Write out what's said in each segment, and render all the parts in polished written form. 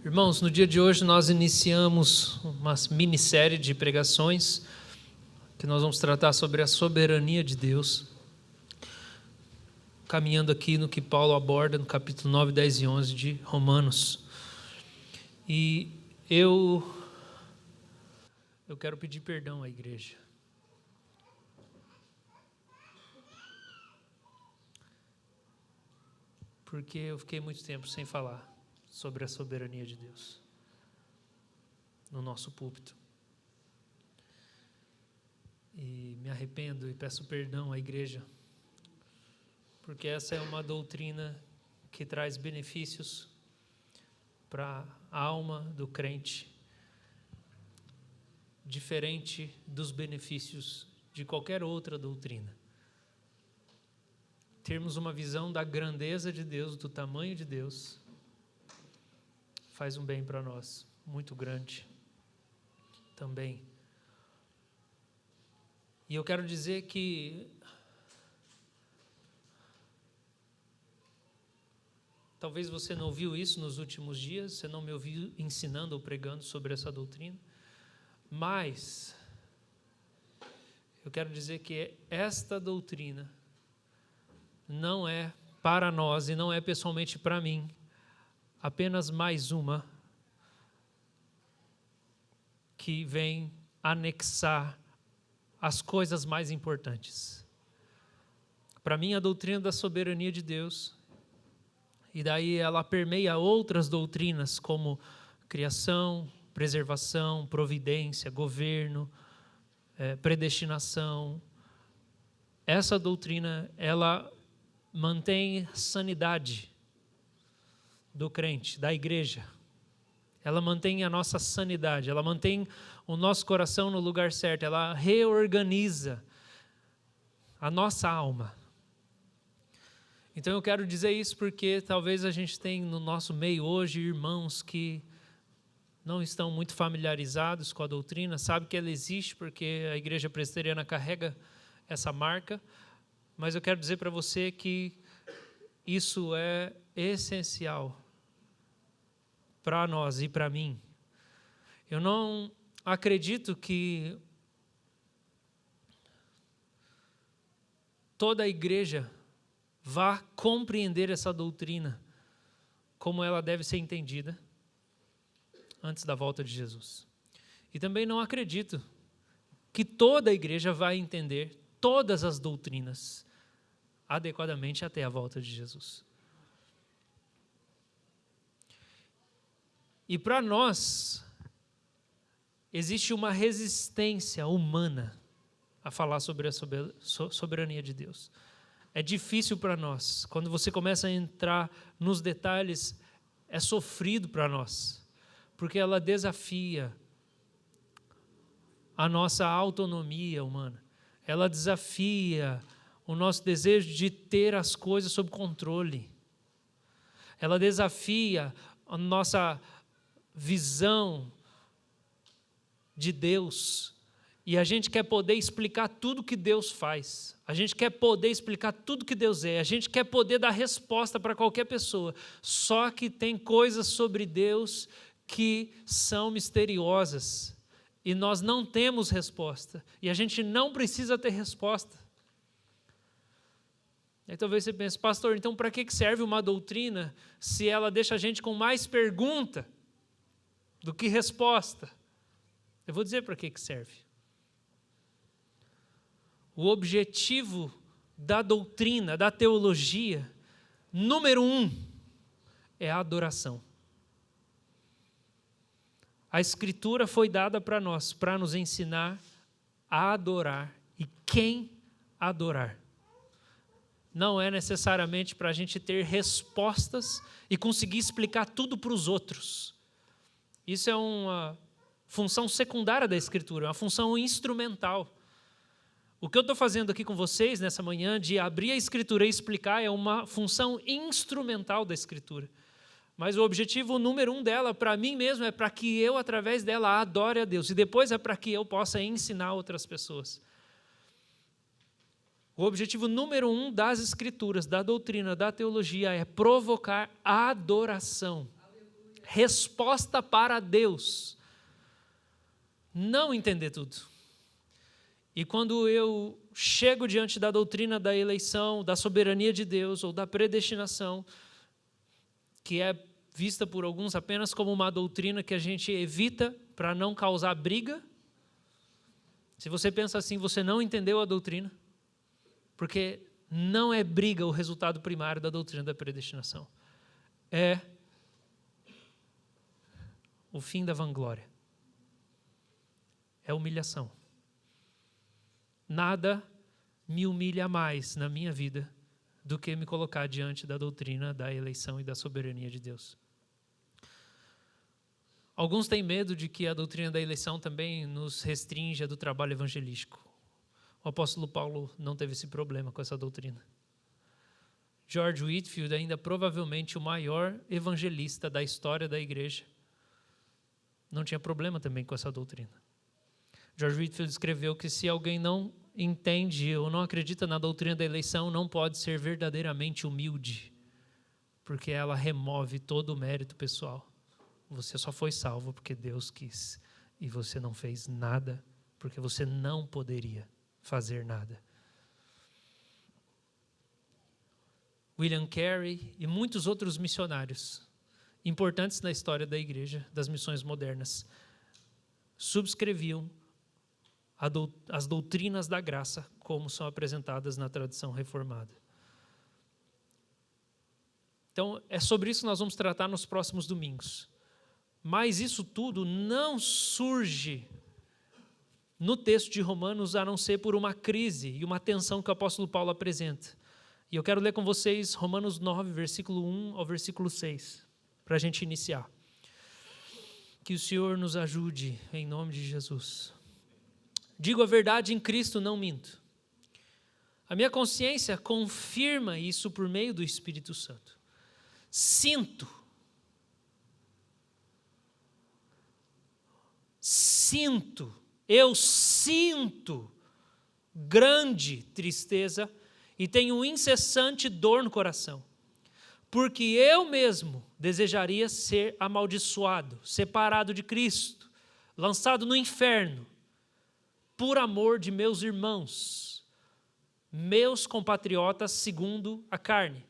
Irmãos, no dia de hoje nós iniciamos uma minissérie de pregações que nós vamos tratar sobre a soberania de Deus, caminhando aqui no que Paulo aborda no capítulo 9, 10 e 11 de Romanos. E eu quero pedir perdão à igreja. Porque eu fiquei muito tempo sem falar sobre a soberania de Deus no nosso púlpito. E me arrependo e peço perdão à igreja, porque essa é uma doutrina que traz benefícios para a alma do crente, diferente dos benefícios de qualquer outra doutrina. Termos uma visão da grandeza de Deus, do tamanho de Deus, faz um bem para nós, muito grande também. E eu quero dizer que talvez você não ouviu isso nos últimos dias, você não me ouviu ensinando ou pregando sobre essa doutrina, mas eu quero dizer que esta doutrina não é para nós e não é pessoalmente para mim apenas mais uma que vem anexar as coisas mais importantes. Para mim, a doutrina da soberania de Deus, e daí ela permeia outras doutrinas como criação, preservação, providência, governo, predestinação. Essa doutrina, ela mantém sanidade do crente, da igreja. Ela mantém a nossa sanidade, ela mantém o nosso coração no lugar certo, ela reorganiza a nossa alma. Então eu quero dizer isso porque talvez a gente tenha no nosso meio hoje irmãos que não estão muito familiarizados com a doutrina, sabe que ela existe porque a igreja presbiteriana carrega essa marca, mas eu quero dizer para você que isso é essencial para nós e para mim. Eu não acredito que toda a igreja vá compreender essa doutrina como ela deve ser entendida antes da volta de Jesus. E também não acredito que toda a igreja vai entender todas as doutrinas adequadamente até a volta de Jesus. E para nós, existe uma resistência humana a falar sobre a soberania de Deus. É difícil para nós. Quando você começa a entrar nos detalhes, é sofrido para nós, porque ela desafia a nossa autonomia humana. Ela desafia o nosso desejo de ter as coisas sob controle. Ela desafia a nossa visão de Deus, e a gente quer poder explicar tudo que Deus faz, a gente quer poder explicar tudo que Deus é, a gente quer poder dar resposta para qualquer pessoa, só que tem coisas sobre Deus que são misteriosas, e nós não temos resposta, e a gente não precisa ter resposta. Aí talvez você pense, pastor, então para que serve uma doutrina se ela deixa a gente com mais pergunta do que resposta? Eu vou dizer para que serve. O objetivo da doutrina, da teologia, número 1, é a adoração. A Escritura foi dada para nós, para nos ensinar a adorar e quem adorar. Não é necessariamente para a gente ter respostas e conseguir explicar tudo para os outros. Isso é uma função secundária da Escritura, uma função instrumental. O que eu estou fazendo aqui com vocês nessa manhã, de abrir a Escritura e explicar, é uma função instrumental da Escritura. Mas o objetivo número 1 dela, para mim mesmo, é para que eu, através dela, adore a Deus. E depois é para que eu possa ensinar outras pessoas. O objetivo número 1 das Escrituras, da doutrina, da teologia, é provocar a adoração. resposta para Deus não entender tudo. E quando eu chego diante da doutrina da eleição, da soberania de Deus ou da predestinação, que é vista por alguns apenas como uma doutrina que a gente evita para não causar briga, se você pensa assim, você não entendeu a doutrina, porque não é briga o resultado primário da doutrina da predestinação. É o fim da vanglória. É humilhação. Nada me humilha mais na minha vida do que me colocar diante da doutrina da eleição e da soberania de Deus. Alguns têm medo de que a doutrina da eleição também nos restrinja do trabalho evangelístico. O apóstolo Paulo não teve esse problema com essa doutrina. George Whitefield, ainda provavelmente o maior evangelista da história da igreja, não tinha problema também com essa doutrina. George Whitefield escreveu que se alguém não entende ou não acredita na doutrina da eleição, não pode ser verdadeiramente humilde, porque ela remove todo o mérito pessoal. Você só foi salvo porque Deus quis, e você não fez nada porque você não poderia fazer nada. William Carey e muitos outros missionários importantes na história da igreja, das missões modernas, subscreviam as doutrinas da graça como são apresentadas na tradição reformada. Então, é sobre isso que nós vamos tratar nos próximos domingos. Mas isso tudo não surge no texto de Romanos, a não ser por uma crise e uma tensão que o apóstolo Paulo apresenta. E eu quero ler com vocês Romanos 9, versículo 1 ao versículo 6, para a gente iniciar. Que o Senhor nos ajude, em nome de Jesus. Digo a verdade em Cristo, não minto. A minha consciência confirma isso por meio do Espírito Santo. Eu sinto grande tristeza e tenho incessante dor no coração, porque eu mesmo desejaria ser amaldiçoado, separado de Cristo, lançado no inferno, por amor de meus irmãos, meus compatriotas segundo a carne.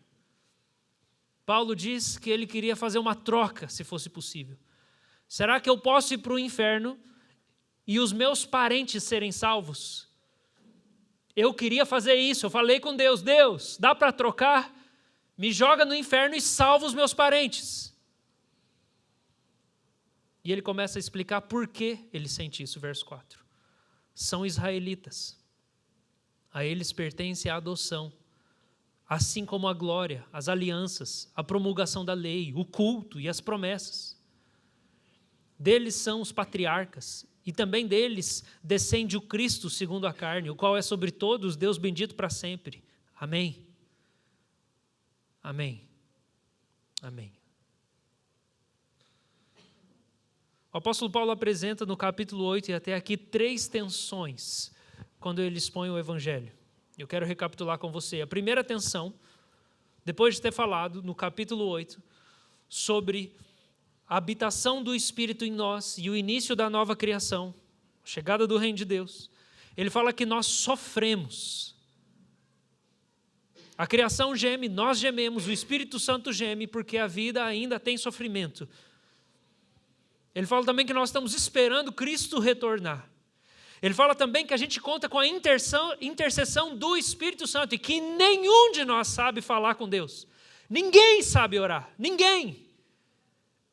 Paulo diz que ele queria fazer uma troca, se fosse possível. Será que eu posso ir para o inferno e os meus parentes serem salvos? Eu queria fazer isso, eu falei com Deus, Deus, dá para trocar? Me joga no inferno e salva os meus parentes. E ele começa a explicar por que ele sente isso, verso 4. São israelitas, a eles pertence a adoção, assim como a glória, as alianças, a promulgação da lei, o culto e as promessas. Deles são os patriarcas, e também deles descende o Cristo segundo a carne, o qual é sobre todos Deus bendito para sempre. Amém. Amém. Amém. O apóstolo Paulo apresenta no capítulo 8 e até aqui 3 tensões quando ele expõe o evangelho. Eu quero recapitular com você. A primeira tensão, depois de ter falado no capítulo 8 sobre a habitação do Espírito em nós e o início da nova criação, a chegada do reino de Deus, ele fala que nós sofremos. A criação geme, nós gememos, o Espírito Santo geme, porque a vida ainda tem sofrimento. Ele fala também que nós estamos esperando Cristo retornar. Ele fala também que a gente conta com a intercessão do Espírito Santo e que nenhum de nós sabe falar com Deus. Ninguém sabe orar, ninguém.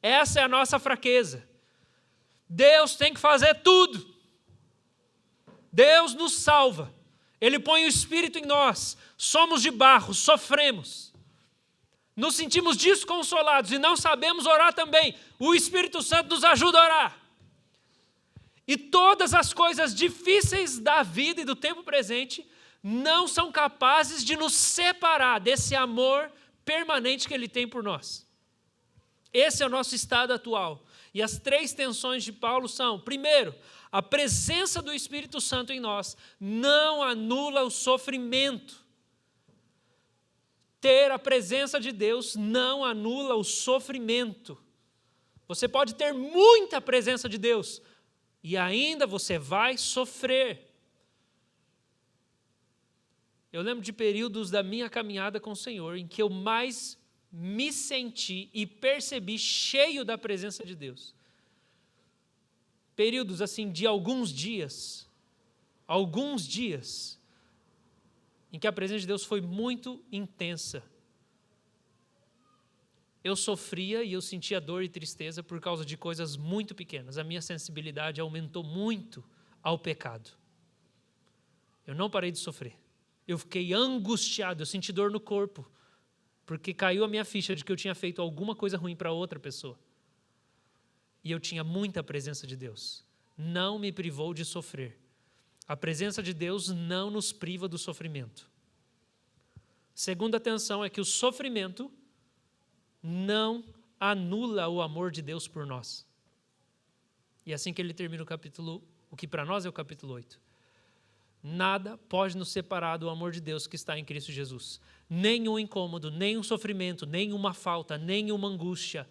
Essa é a nossa fraqueza. Deus tem que fazer tudo. Deus nos salva. Ele põe o Espírito em nós. Somos de barro, sofremos. Nos sentimos desconsolados e não sabemos orar também. O Espírito Santo nos ajuda a orar. E todas as coisas difíceis da vida e do tempo presente não são capazes de nos separar desse amor permanente que Ele tem por nós. Esse é o nosso estado atual. E as 3 tensões de Paulo são, primeiro, a presença do Espírito Santo em nós não anula o sofrimento. Ter a presença de Deus não anula o sofrimento. Você pode ter muita presença de Deus e ainda você vai sofrer. Eu lembro de períodos da minha caminhada com o Senhor em que eu mais me senti e percebi cheio da presença de Deus. Períodos assim de alguns dias, em que a presença de Deus foi muito intensa. Eu sofria e eu sentia dor e tristeza por causa de coisas muito pequenas. A minha sensibilidade aumentou muito ao pecado. Eu não parei de sofrer. Eu fiquei angustiado, eu senti dor no corpo, porque caiu a minha ficha de que eu tinha feito alguma coisa ruim para outra pessoa. E eu tinha muita presença de Deus. Não me privou de sofrer. A presença de Deus não nos priva do sofrimento. Segunda atenção é que o sofrimento não anula o amor de Deus por nós. E é assim que ele termina o que para nós é o capítulo 8. Nada pode nos separar do amor de Deus que está em Cristo Jesus. Nem um incômodo, nem um sofrimento, nem uma falta, nem uma angústia.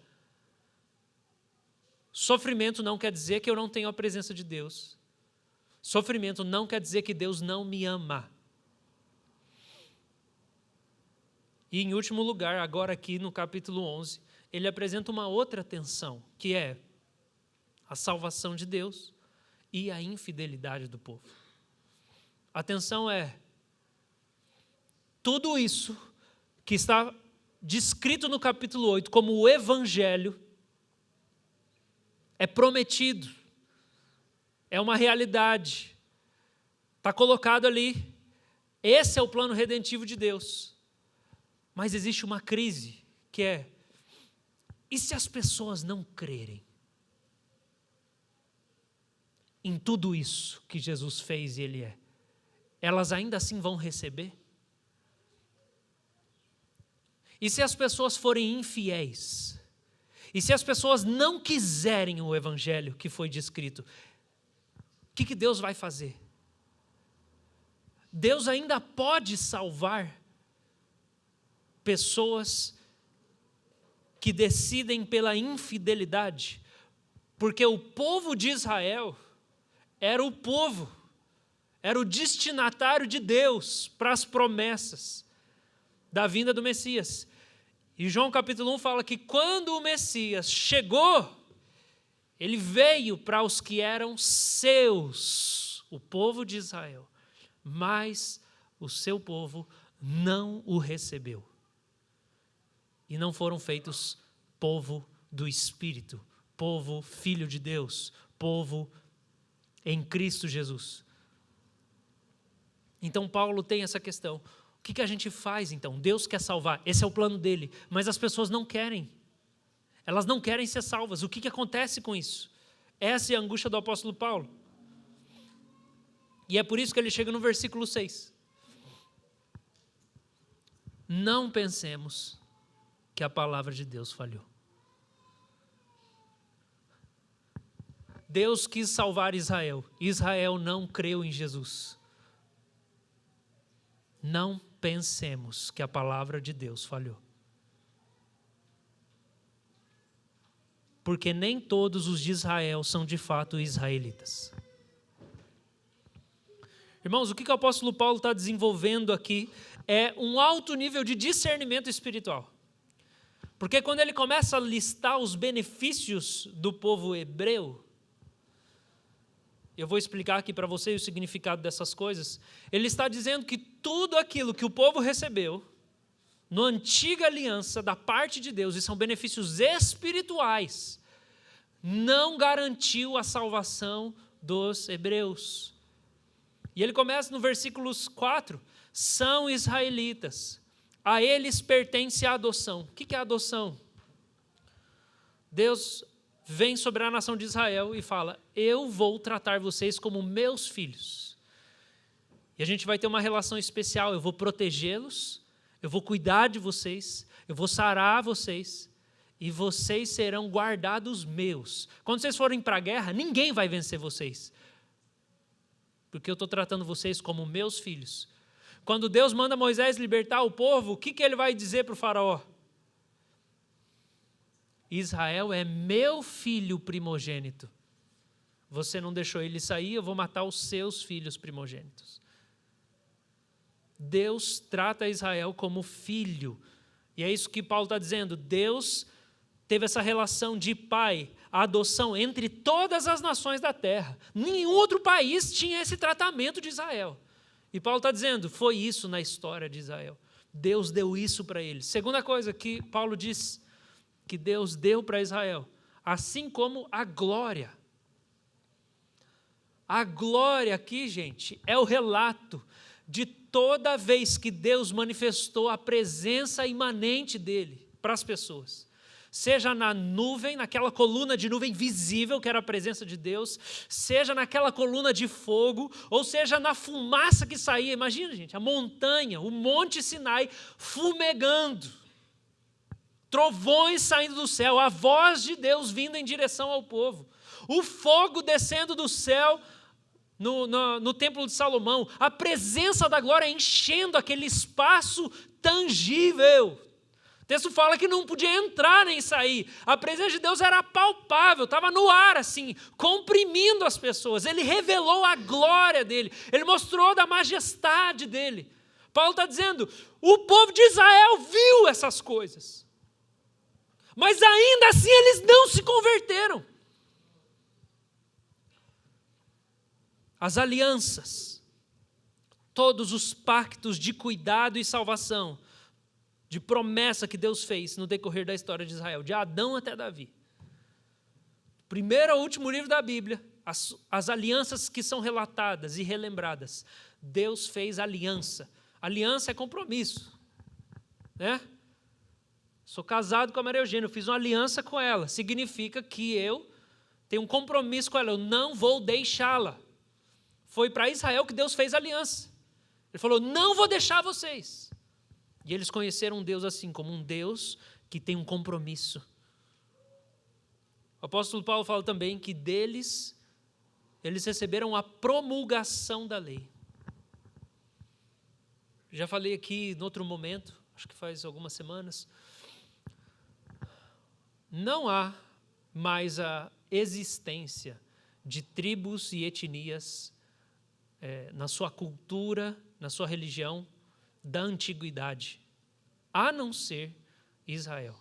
Sofrimento não quer dizer que eu não tenho a presença de Deus. Sofrimento não quer dizer que Deus não me ama. E em último lugar, agora aqui no capítulo 11, ele apresenta uma outra tensão, que é a salvação de Deus e a infidelidade do povo. A tensão é tudo isso que está descrito no capítulo 8 como o evangelho é prometido, é uma realidade, está colocado ali, esse é o plano redentivo de Deus. Mas existe uma crise que é, e se as pessoas não crerem em tudo isso que Jesus fez e Ele é? Elas ainda assim vão receber? E se as pessoas forem infiéis? E se as pessoas não quiserem o evangelho que foi descrito? O que Deus vai fazer? Deus ainda pode salvar pessoas que decidem pela infidelidade, porque o povo de Israel era o povo, era o destinatário de Deus para as promessas da vinda do Messias. E João capítulo 1 fala que quando o Messias chegou, ele veio para os que eram seus, o povo de Israel, mas o seu povo não o recebeu. E não foram feitos povo do Espírito, povo filho de Deus, povo em Cristo Jesus. Então Paulo tem essa questão. O que a gente faz então? Deus quer salvar, esse é o plano dele, mas as pessoas não querem. Elas não querem ser salvas. O que acontece com isso? Essa é a angústia do apóstolo Paulo. E é por isso que ele chega no versículo 6. Não pensemos que a palavra de Deus falhou. Deus quis salvar Israel. Israel não creu em Jesus. Não pensemos que a palavra de Deus falhou. Porque nem todos os de Israel são de fato israelitas. Irmãos, o que o apóstolo Paulo está desenvolvendo aqui é um alto nível de discernimento espiritual. Porque quando ele começa a listar os benefícios do povo hebreu, eu vou explicar aqui para vocês o significado dessas coisas. Ele está dizendo que tudo aquilo que o povo recebeu na antiga aliança da parte de Deus, e são benefícios espirituais, não garantiu a salvação dos hebreus. E ele começa no versículos 4, são israelitas, a eles pertence a adoção. O que é a adoção? Deus vem sobre a nação de Israel e fala, eu vou tratar vocês como meus filhos. E a gente vai ter uma relação especial, eu vou protegê-los, eu vou cuidar de vocês, eu vou sarar vocês, e vocês serão guardados meus. Quando vocês forem para a guerra, ninguém vai vencer vocês, porque eu estou tratando vocês como meus filhos. Quando Deus manda Moisés libertar o povo, o que ele vai dizer para o faraó? Israel é meu filho primogênito. Você não deixou ele sair, eu vou matar os seus filhos primogênitos. Deus trata Israel como filho. E é isso que Paulo está dizendo. Deus teve essa relação de pai, a adoção entre todas as nações da terra. Nenhum outro país tinha esse tratamento de Israel. E Paulo está dizendo, foi isso na história de Israel. Deus deu isso para eles. Segunda coisa que Paulo diz, que Deus deu para Israel, assim como a glória. A glória aqui, gente, é o relato de toda vez que Deus manifestou a presença imanente dele para as pessoas. Seja na nuvem, naquela coluna de nuvem visível, que era a presença de Deus, seja naquela coluna de fogo, ou seja na fumaça que saía. Imagina, gente, a montanha, o Monte Sinai fumegando, trovões saindo do céu, a voz de Deus vindo em direção ao povo, o fogo descendo do céu no Templo de Salomão, a presença da glória enchendo aquele espaço tangível. O texto fala que não podia entrar nem sair. A presença de Deus era palpável, estava no ar assim, comprimindo as pessoas. Ele revelou a glória dele, ele mostrou da majestade dele. Paulo está dizendo, o povo de Israel viu essas coisas, mas ainda assim eles não se converteram. As alianças, todos os pactos de cuidado e salvação, de promessa que Deus fez no decorrer da história de Israel, de Adão até Davi. Primeiro ao último livro da Bíblia, as alianças que são relatadas e relembradas. Deus fez aliança. Aliança é compromisso, né? Sou casado com a Maria Eugênia, eu fiz uma aliança com ela. Significa que eu tenho um compromisso com ela, eu não vou deixá-la. Foi para Israel que Deus fez aliança. Ele falou, não vou deixar vocês. E eles conheceram um Deus assim, como um Deus que tem um compromisso. O apóstolo Paulo fala também que eles receberam a promulgação da lei. Já falei aqui em outro momento, acho que faz algumas semanas. Não há mais a existência de tribos e etnias na sua cultura, na sua religião, da antiguidade, a não ser Israel.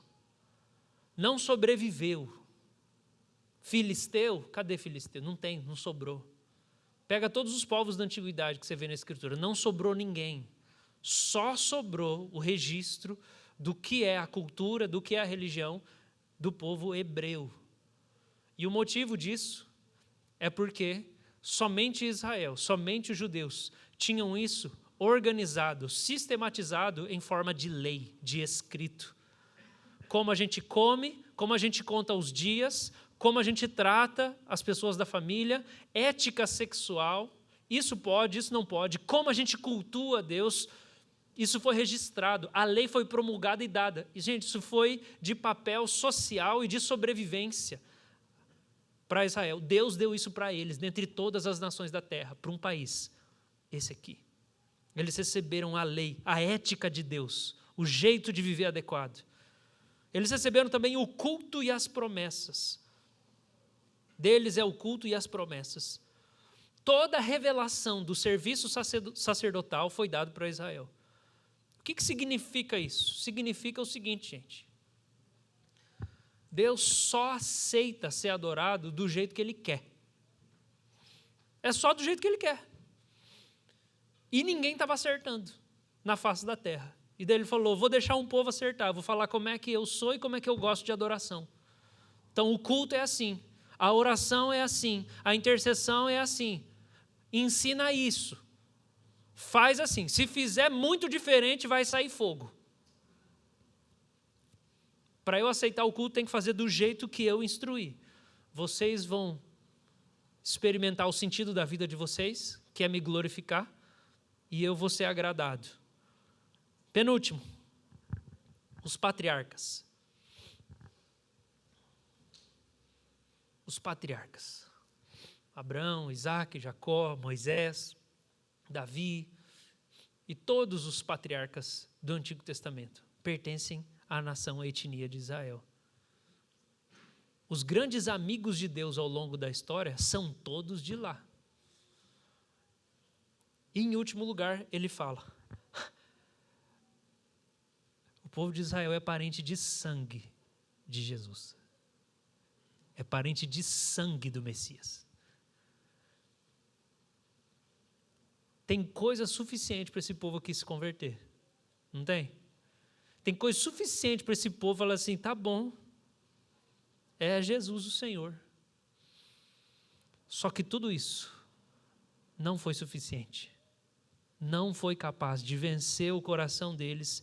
Não sobreviveu. Filisteu, cadê Filisteu? Não tem, não sobrou. Pega todos os povos da antiguidade que você vê na Escritura, não sobrou ninguém. Só sobrou o registro do que é a cultura, do que é a religião do povo hebreu. E o motivo disso é porque somente Israel, somente os judeus tinham isso organizado, sistematizado em forma de lei, de escrito. Como a gente come, como a gente conta os dias, como a gente trata as pessoas da família, ética sexual, isso pode, isso não pode, como a gente cultua Deus, isso foi registrado, a lei foi promulgada e dada. E, gente, isso foi de papel social e de sobrevivência para Israel. Deus deu isso para eles, dentre todas as nações da terra, para um país, esse aqui. Eles receberam a lei, a ética de Deus, o jeito de viver adequado. Eles receberam também o culto e as promessas. Deles é o culto e as promessas. Toda a revelação do serviço sacerdotal foi dado para Israel. O que significa isso? Significa o seguinte, gente. Deus só aceita ser adorado do jeito que Ele quer. É só do jeito que Ele quer. E ninguém estava acertando na face da terra. E daí Ele falou, vou deixar um povo acertar, vou falar como é que eu sou e como é que eu gosto de adoração. Então o culto é assim, a oração é assim, a intercessão é assim. Ensina isso. Faz assim. Se fizer muito diferente, vai sair fogo. Para eu aceitar o culto, tem que fazer do jeito que eu instruí. Vocês vão experimentar o sentido da vida de vocês, que é me glorificar, e eu vou ser agradado. Penúltimo, os patriarcas. Os patriarcas. Abraão, Isaac, Jacó, Moisés, Davi e todos os patriarcas do Antigo Testamento pertencem à nação, à etnia de Israel. os grandes amigos de Deus ao longo da história são todos de lá. E, em último lugar, ele fala: o povo de Israel é parente de sangue de Jesus. É parente de sangue do Messias. Tem coisa suficiente para esse povo aqui se converter. Não tem? Tem coisa suficiente para esse povo falar assim: tá bom, é Jesus o Senhor. Só que tudo isso não foi suficiente. Não foi capaz de vencer o coração deles,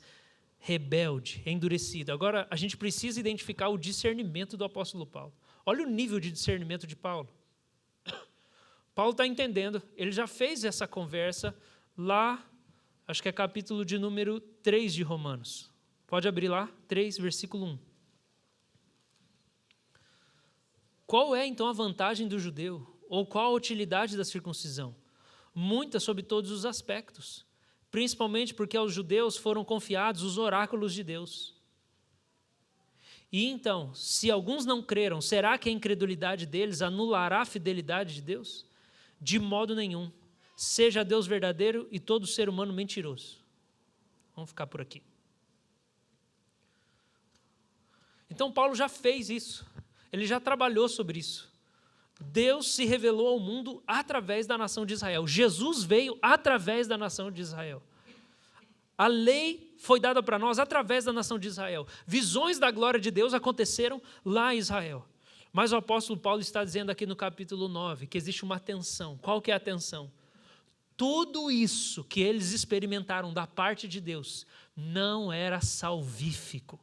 rebelde, endurecido. Agora, a gente precisa identificar o discernimento do apóstolo Paulo. Olha o nível de discernimento de Paulo. Paulo está entendendo, ele já fez essa conversa lá, acho que é capítulo de número 3 de Romanos. Pode abrir lá, 3, versículo 1. Qual é então a vantagem do judeu? Ou qual a utilidade da circuncisão? Muita sob todos os aspectos, principalmente porque aos judeus foram confiados os oráculos de Deus. E então, se alguns não creram, será que a incredulidade deles anulará a fidelidade de Deus? De modo nenhum. Seja Deus verdadeiro e todo ser humano mentiroso. Vamos ficar por aqui. Então, Paulo já fez isso. Ele já trabalhou sobre isso. Deus se revelou ao mundo através da nação de Israel. Jesus veio através da nação de Israel. A lei foi dada para nós através da nação de Israel. Visões da glória de Deus aconteceram lá em Israel. Mas o apóstolo Paulo está dizendo aqui no capítulo 9 que existe uma tensão. Qual que é a tensão? Tudo isso que eles experimentaram da parte de Deus não era salvífico.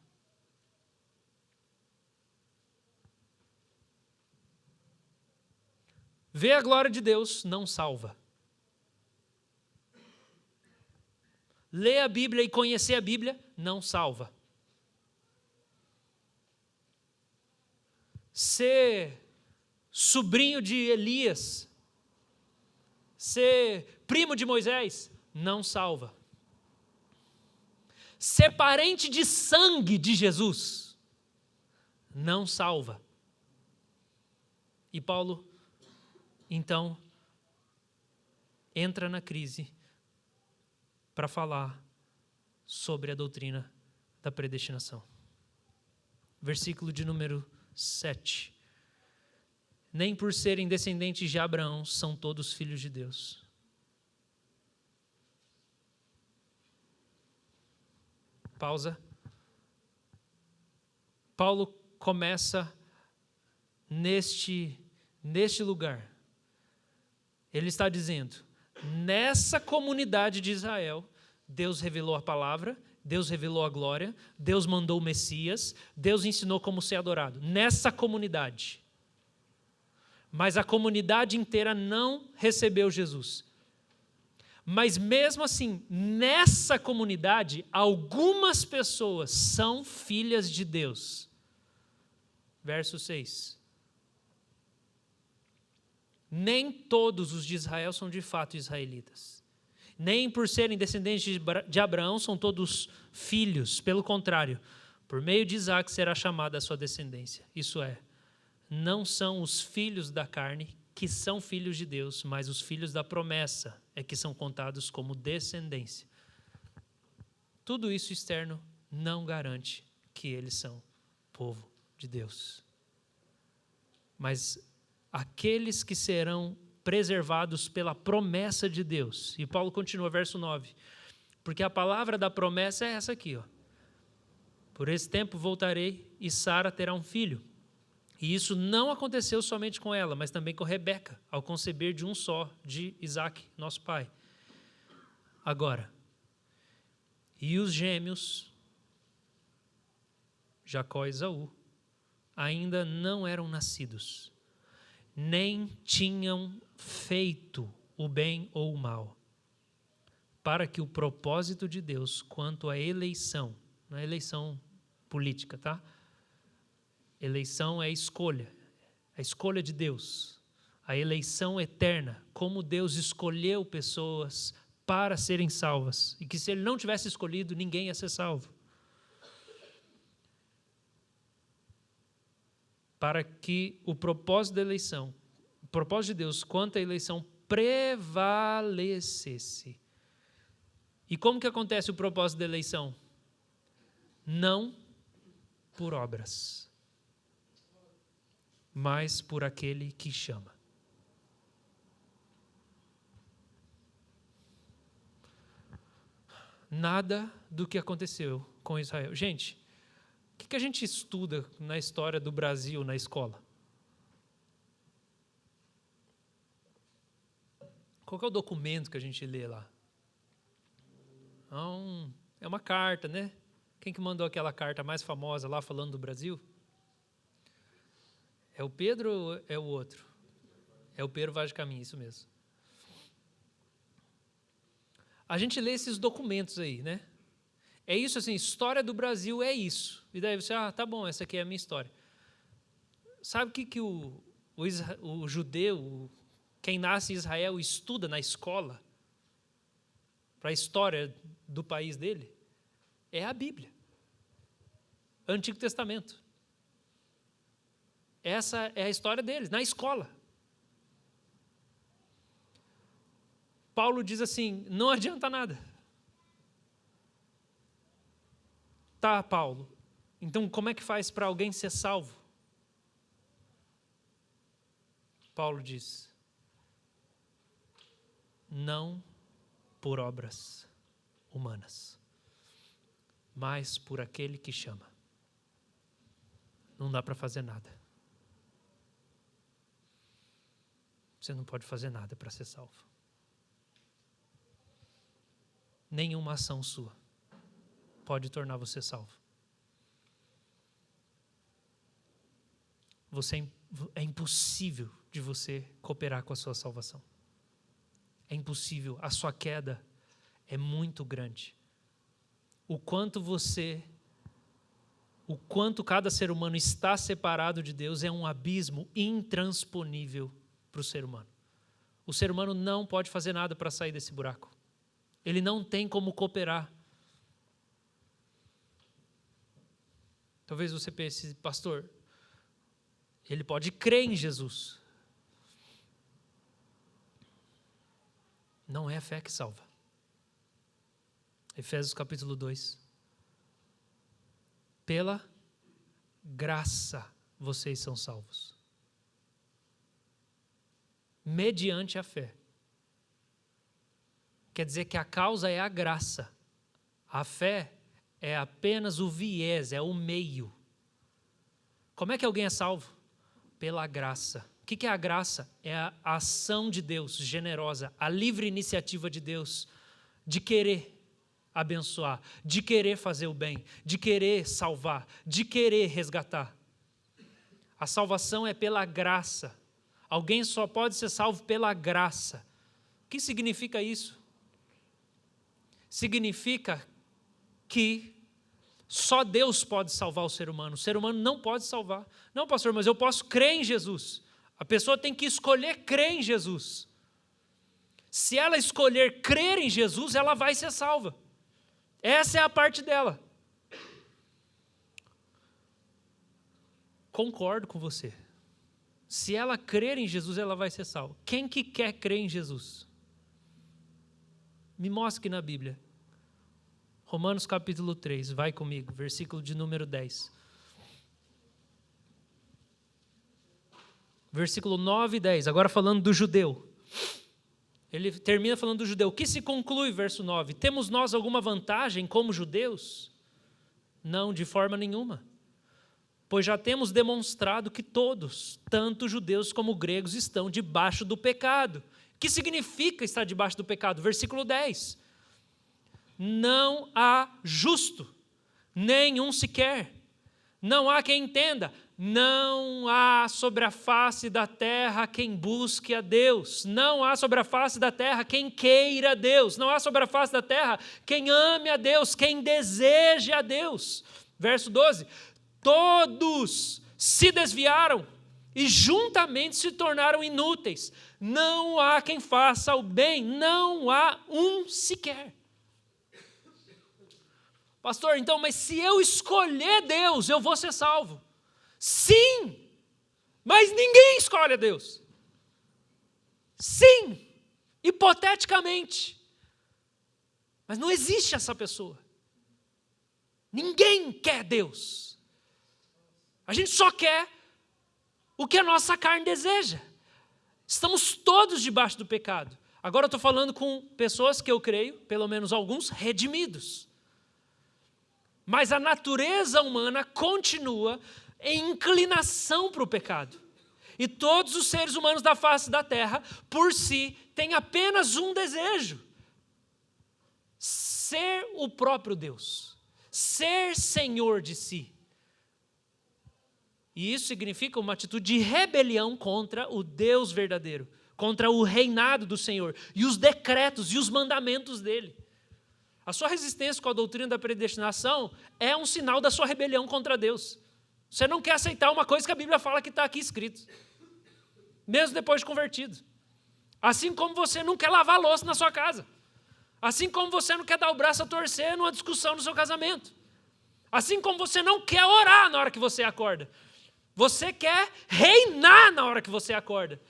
Ver a glória de Deus não salva. Ler a Bíblia e conhecer a Bíblia não salva. Ser sobrinho de Elias, ser primo de Moisés, não salva. Ser parente de sangue de Jesus, não salva. E Paulo, então, entra na crise para falar sobre a doutrina da predestinação. Versículo de número 7. Nem por serem descendentes de Abraão são todos filhos de Deus. Pausa. Paulo começa neste lugar. Ele está dizendo: nessa comunidade de Israel, Deus revelou a palavra, Deus revelou a glória, Deus mandou o Messias, Deus ensinou como ser adorado. Nessa comunidade. Mas a comunidade inteira não recebeu Jesus. Mas mesmo assim, nessa comunidade, algumas pessoas são filhas de Deus. Verso 6. Nem todos os de Israel são de fato israelitas. Nem por serem descendentes de Abraão são todos filhos. Pelo contrário, por meio de Isaac será chamada a sua descendência. Isso é, não são os filhos da carne que são filhos de Deus, mas os filhos da promessa é que são contados como descendência. Tudo isso externo não garante que eles são povo de Deus. Mas aqueles que serão preservados pela promessa de Deus. E Paulo continua, verso 9. Porque a palavra da promessa é essa aqui, ó. Por esse tempo voltarei e Sara terá um filho. E isso não aconteceu somente com ela, mas também com Rebeca, ao conceber de um só, de Isaac, nosso pai. Agora, e os gêmeos, Jacó e Esaú, ainda não eram nascidos, nem tinham feito o bem ou o mal, para que o propósito de Deus quanto à eleição, não é eleição política, tá? Eleição é escolha, a escolha de Deus, a eleição eterna, como Deus escolheu pessoas para serem salvas, e que se Ele não tivesse escolhido, ninguém ia ser salvo. para que o propósito da eleição, o propósito de Deus quanto à eleição prevalecesse. E como que acontece o propósito da eleição? Não por obras, mas por aquele que chama. Nada do que aconteceu com Israel. Gente, o que a gente estuda na história do Brasil na escola? Qual que é o documento que a gente lê lá? É uma carta, né? Quem que mandou aquela carta mais famosa lá falando do Brasil? É o Pedro ou é o outro? É o Pedro Vaz de Caminha, isso mesmo. A gente lê esses documentos aí, né? É isso assim, história do Brasil é isso. E daí você, tá bom, essa aqui é a minha história. Sabe o que o judeu, quem nasce em Israel, estuda na escola para a história do país dele? É a Bíblia. Antigo Testamento. Essa é a história deles, na escola. Paulo diz assim, não adianta nada. Tá, Paulo, então como é que faz para alguém ser salvo? Paulo diz, não por obras humanas, mas por aquele que chama. Não dá para fazer nada. Você não pode fazer nada para ser salvo. Nenhuma ação sua pode tornar você salvo. É impossível de você cooperar com a sua salvação. É impossível. A sua queda é muito grande. O quanto cada ser humano está separado de Deus é um abismo intransponível para o ser humano. O ser humano não pode fazer nada para sair desse buraco. Ele não tem como cooperar. Talvez você pense, pastor, ele pode crer em Jesus. Não é a fé que salva. Efésios capítulo 2. Pela graça vocês são salvos. Mediante a fé. Quer dizer que a causa é a graça. A fé é apenas o viés, é o meio. Como é que alguém é salvo? Pela graça. O que é a graça? É a ação de Deus generosa, a livre iniciativa de Deus de querer abençoar, de querer fazer o bem, de querer salvar, de querer resgatar. A salvação é pela graça. Alguém só pode ser salvo pela graça. O que significa isso? Significa que só Deus pode salvar o ser humano. O ser humano não pode salvar. Não, pastor, mas eu posso crer em Jesus. A pessoa tem que escolher crer em Jesus. Se ela escolher crer em Jesus, ela vai ser salva. Essa é a parte dela. Concordo com você. Se ela crer em Jesus, ela vai ser salva. Quem que quer crer em Jesus? Me mostre aqui na Bíblia. Romanos capítulo 3, vai comigo, versículo de número 10. Versículo 9 e 10, agora falando do judeu. Ele termina falando do judeu. O que se conclui, verso 9? Temos nós alguma vantagem como judeus? Não, de forma nenhuma. Pois já temos demonstrado que todos, tanto judeus como gregos, estão debaixo do pecado. O que significa estar debaixo do pecado? Versículo 10. Não há justo, nenhum sequer. Não há quem entenda. Não há sobre a face da terra quem busque a Deus. Não há sobre a face da terra quem queira a Deus. Não há sobre a face da terra quem ame a Deus, quem deseje a Deus. Verso 12. Todos se desviaram e juntamente se tornaram inúteis. Não há quem faça o bem, não há um sequer. Pastor, então, mas se eu escolher Deus, eu vou ser salvo. Sim, olha Deus. Sim, hipoteticamente. Mas não existe essa pessoa. Ninguém quer Deus. A gente só quer o que a nossa carne deseja. Estamos todos debaixo do pecado. Agora eu estou falando com pessoas que eu creio, pelo menos alguns, redimidos. Mas a natureza humana continua em inclinação para o pecado. E todos os seres humanos da face da terra, por si, têm apenas um desejo: ser o próprio Deus, ser senhor de si. E isso significa uma atitude de rebelião contra o Deus verdadeiro, contra o reinado do Senhor, e os decretos e os mandamentos dele. A sua resistência com a doutrina da predestinação é um sinal da sua rebelião contra Deus. Você não quer aceitar uma coisa que a Bíblia fala que está aqui escrito, mesmo depois de convertido. Assim como você não quer lavar a louça na sua casa. Assim como você não quer dar o braço a torcer numa discussão no seu casamento. Assim como você não quer orar na hora que você acorda. Você quer reinar na hora que você acorda.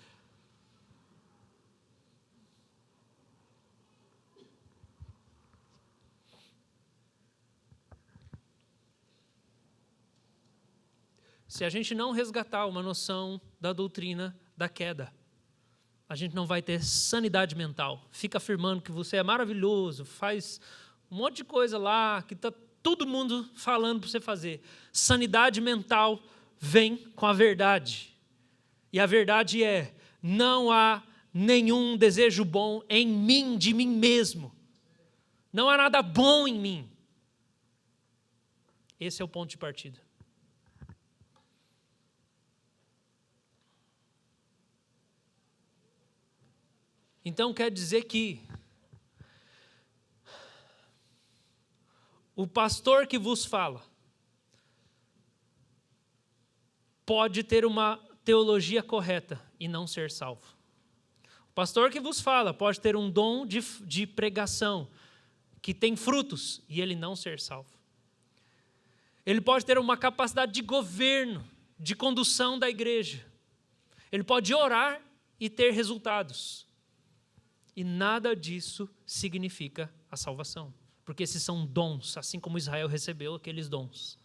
Se a gente não resgatar uma noção da doutrina da queda, a gente não vai ter sanidade mental. Fica afirmando que você é maravilhoso, faz um monte de coisa lá, que está todo mundo falando para você fazer. Sanidade mental vem com a verdade. E a verdade é: não há nenhum desejo bom em mim, de mim mesmo. Não há nada bom em mim. Esse é o ponto de partida. Então quer dizer que o pastor que vos fala pode ter uma teologia correta e não ser salvo. O pastor que vos fala pode ter um dom de pregação que tem frutos e ele não ser salvo. Ele pode ter uma capacidade de governo, de condução da igreja. Ele pode orar e ter resultados. E nada disso significa a salvação. Porque esses são dons, assim como Israel recebeu aqueles dons.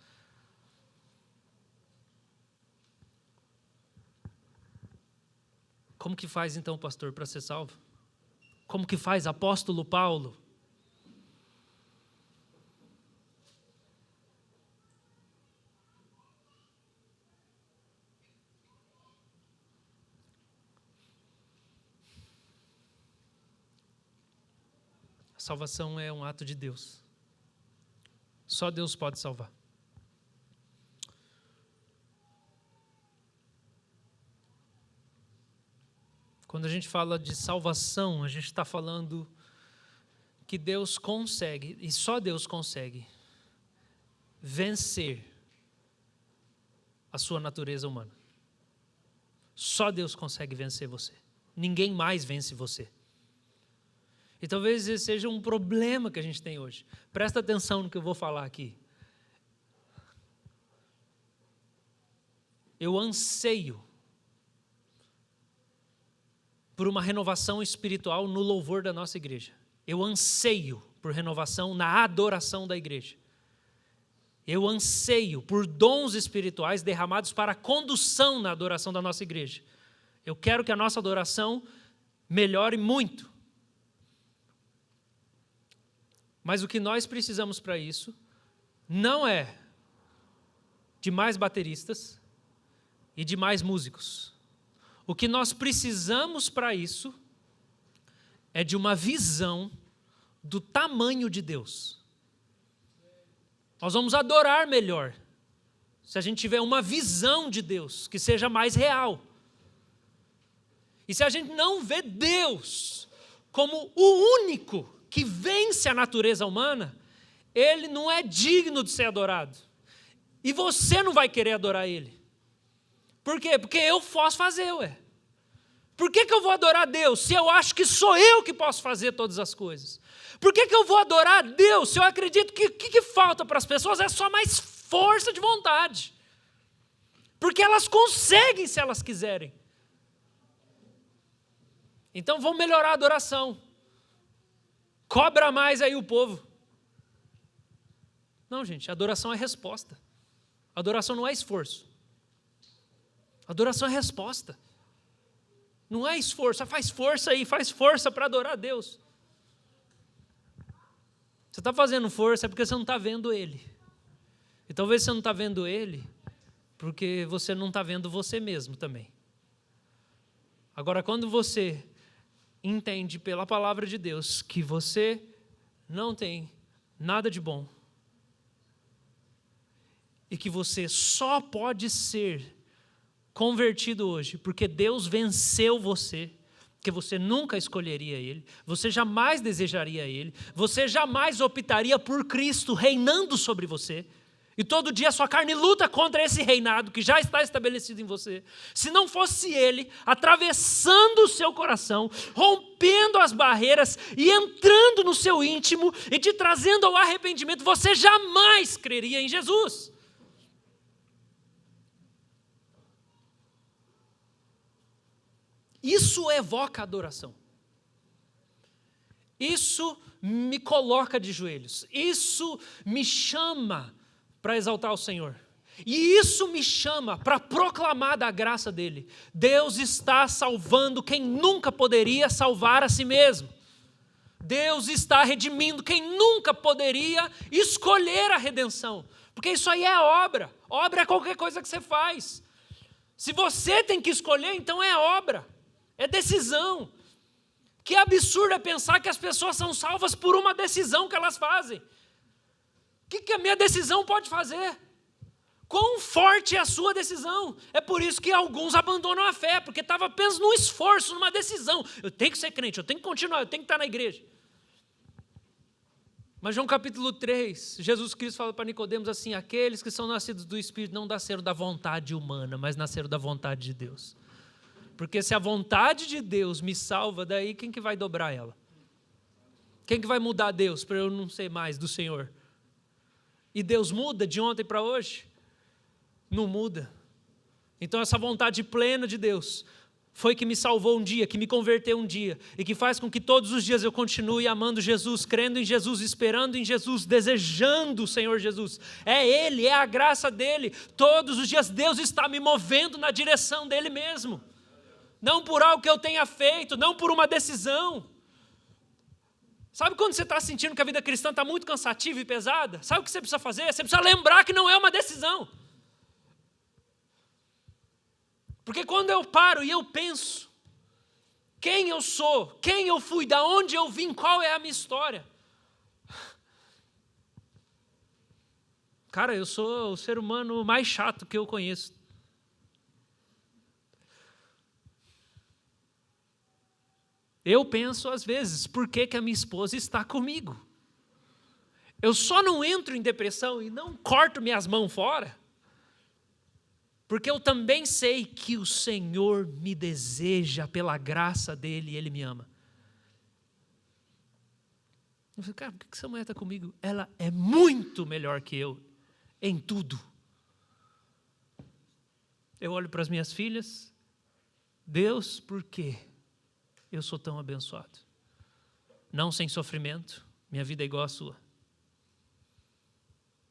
Como que faz então, pastor, para ser salvo? Como que faz apóstolo Paulo? A salvação é um ato de Deus. Só Deus pode salvar. Quando a gente fala de salvação, a gente está falando que Deus consegue, e só Deus consegue, vencer a sua natureza humana. Só Deus consegue vencer você. Ninguém mais vence você. E talvez esse seja um problema que a gente tem hoje. Presta atenção no que eu vou falar aqui. Eu anseio por uma renovação espiritual no louvor da nossa igreja. Eu anseio por renovação na adoração da igreja. Eu anseio por dons espirituais derramados para a condução na adoração da nossa igreja. Eu quero que a nossa adoração melhore muito. Mas o que nós precisamos para isso não é de mais bateristas e de mais músicos. O que nós precisamos para isso é de uma visão do tamanho de Deus. Nós vamos adorar melhor se a gente tiver uma visão de Deus que seja mais real. E se a gente não vê Deus como o único que vence a natureza humana, ele não é digno de ser adorado. E você não vai querer adorar ele. Por quê? Porque eu posso fazer, ué. Por que eu vou adorar Deus se eu acho que sou eu que posso fazer todas as coisas? Por que eu vou adorar Deus se eu acredito que o que falta para as pessoas é só mais força de vontade? Porque elas conseguem se elas quiserem. Então vamos melhorar a adoração. Cobra mais aí o povo. Não, gente, adoração é resposta. Adoração não é esforço. Adoração é resposta. Não é esforço. Faz força aí, faz força para adorar a Deus. Você está fazendo força é porque você não está vendo Ele. E talvez você não está vendo Ele porque você não está vendo você mesmo também. Agora, quando você entende pela palavra de Deus que você não tem nada de bom e que você só pode ser convertido hoje porque Deus venceu você, que você nunca escolheria Ele, você jamais desejaria Ele, você jamais optaria por Cristo reinando sobre você, e todo dia a sua carne luta contra esse reinado que já está estabelecido em você. Se não fosse Ele atravessando o seu coração, rompendo as barreiras e entrando no seu íntimo e te trazendo ao arrependimento, você jamais creria em Jesus. Isso evoca adoração. Isso me coloca de joelhos. Isso me chama para exaltar o Senhor. E isso me chama para proclamar da graça dEle. Deus está salvando quem nunca poderia salvar a si mesmo. Deus está redimindo quem nunca poderia escolher a redenção. Porque isso aí é obra. Obra é qualquer coisa que você faz. Se você tem que escolher, então é obra. É decisão. Que absurdo é pensar que as pessoas são salvas por uma decisão que elas fazem. O que a minha decisão pode fazer? Quão forte é a sua decisão? É por isso que alguns abandonam a fé, porque estava apenas num esforço, numa decisão. Eu tenho que ser crente, eu tenho que continuar, eu tenho que estar na igreja. Mas João capítulo 3, Jesus Cristo fala para Nicodemos assim: aqueles que são nascidos do Espírito não nasceram da vontade humana, mas nasceram da vontade de Deus. Porque se a vontade de Deus me salva, daí quem que vai dobrar ela? Quem que vai mudar Deus para eu não ser mais do Senhor? E Deus muda de ontem para hoje? Não muda. Então essa vontade plena de Deus foi que me salvou um dia, que me converteu um dia, e que faz com que todos os dias eu continue amando Jesus, crendo em Jesus, esperando em Jesus, desejando o Senhor Jesus. É Ele, é a graça dEle. Todos os dias Deus está me movendo na direção dEle mesmo. Não por algo que eu tenha feito, não por uma decisão. Sabe quando você está sentindo que a vida cristã está muito cansativa e pesada? Sabe o que você precisa fazer? Você precisa lembrar que não é uma decisão. Porque quando eu paro e eu penso quem eu sou, quem eu fui, da onde eu vim, qual é a minha história. Cara, eu sou o ser humano mais chato que eu conheço. Eu penso às vezes, por que a minha esposa está comigo? Eu só não entro em depressão e não corto minhas mãos fora, porque eu também sei que o Senhor me deseja pela graça dEle e Ele me ama. Eu falei, cara, por que essa mulher está comigo? Ela é muito melhor que eu em tudo. Eu olho para as minhas filhas, Deus, por quê? Eu sou tão abençoado. Não sem sofrimento, minha vida é igual à sua.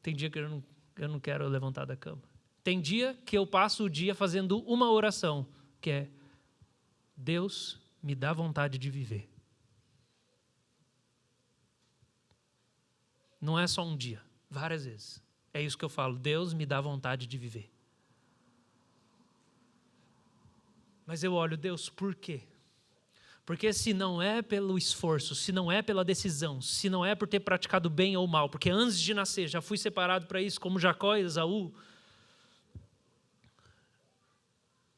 Tem dia que eu não quero levantar da cama. Tem dia que eu passo o dia fazendo uma oração, que é: Deus, me dá vontade de viver. Não é só um dia, várias vezes. É isso que eu falo: Deus, me dá vontade de viver. Mas eu olho, Deus, por quê? Porque se não é pelo esforço, se não é pela decisão, se não é por ter praticado bem ou mal, porque antes de nascer já fui separado para isso, como Jacó e Esaú,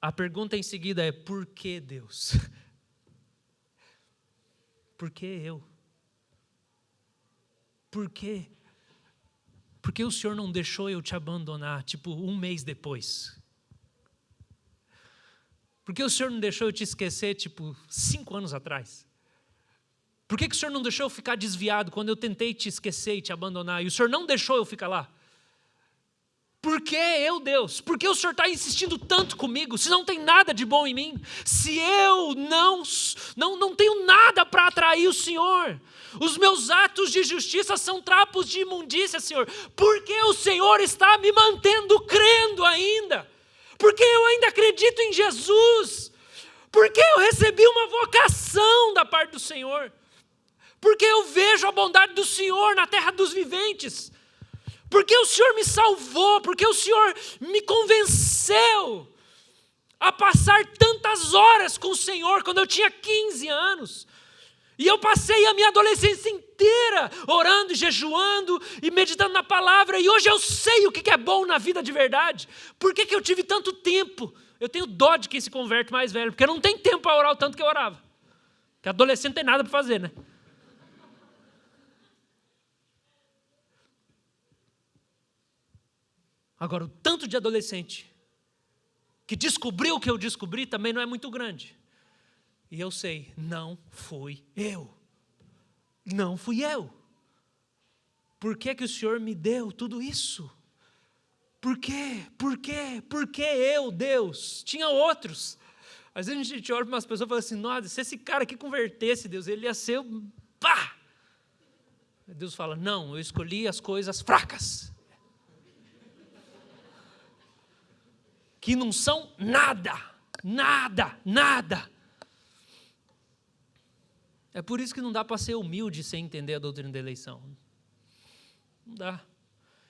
a pergunta em seguida é: por que Deus? Por que eu? Por quê? Por que o Senhor não deixou eu te abandonar, tipo, um mês depois? Por que o Senhor não deixou eu te esquecer, tipo, 5 anos atrás? Por que o Senhor não deixou eu ficar desviado quando eu tentei te esquecer e te abandonar? E o Senhor não deixou eu ficar lá? Por Por que eu, Deus? Por que o Senhor está insistindo tanto comigo, se não tem nada de bom em mim? Se eu não tenho nada para atrair o Senhor? Os meus atos de justiça são trapos de imundícia, Senhor. Por que o Senhor está me mantendo crendo ainda? Porque eu ainda acredito em Jesus. Porque eu recebi uma vocação da parte do Senhor. Porque eu vejo a bondade do Senhor na terra dos viventes. Porque o Senhor me salvou. Porque o Senhor me convenceu a passar tantas horas com o Senhor quando eu tinha 15 anos. E eu passei a minha adolescência inteira orando, jejuando e meditando na palavra. E hoje eu sei o que é bom na vida de verdade. Por que eu tive tanto tempo? Eu tenho dó de quem se converte mais velho, porque não tem tempo para orar o tanto que eu orava. Porque adolescente não tem nada para fazer, né? Agora, o tanto de adolescente que descobriu o que eu descobri também não é muito grande. E eu sei, não fui eu. Não fui eu. Por que o Senhor me deu tudo isso? Por quê? Por quê? Por que eu, Deus? Tinha outros. Às vezes a gente olha para umas pessoas e fala assim, nossa, se esse cara aqui convertesse, Deus, ele ia ser, pá! Deus fala, não, eu escolhi as coisas fracas. Que não são nada, nada, nada. É por isso que não dá para ser humilde sem entender a doutrina da eleição. Não dá.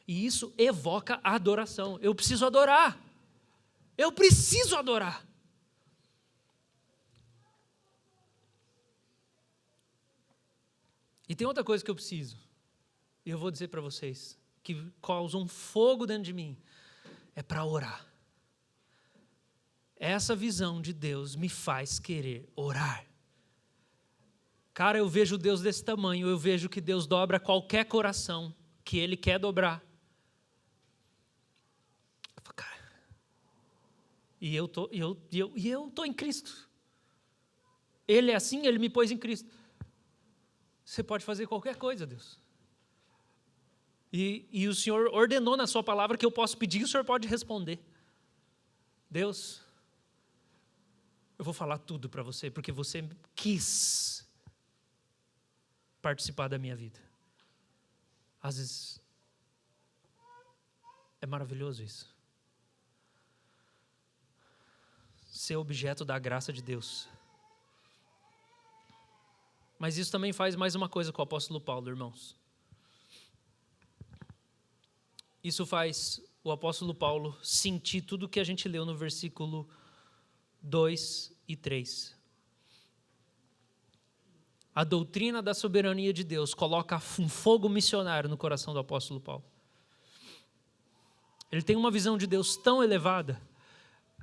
E isso evoca a adoração. Eu preciso adorar. Eu preciso adorar. E tem outra coisa que eu preciso. E eu vou dizer para vocês, que causa um fogo dentro de mim. É para orar. Essa visão de Deus me faz querer orar. Cara, eu vejo Deus desse tamanho, eu vejo que Deus dobra qualquer coração que Ele quer dobrar. Cara, e eu tô em Cristo. Ele é assim, Ele me pôs em Cristo. Você pode fazer qualquer coisa, Deus. E o Senhor ordenou na sua palavra que eu posso pedir e o Senhor pode responder. Deus, eu vou falar tudo para você, porque você quis participar da minha vida. Às vezes, é maravilhoso isso. Ser objeto da graça de Deus. Mas isso também faz mais uma coisa com o apóstolo Paulo, irmãos. Isso faz o apóstolo Paulo sentir tudo o que a gente leu no versículo 2 e 3. A doutrina da soberania de Deus coloca um fogo missionário no coração do apóstolo Paulo. Ele tem uma visão de Deus tão elevada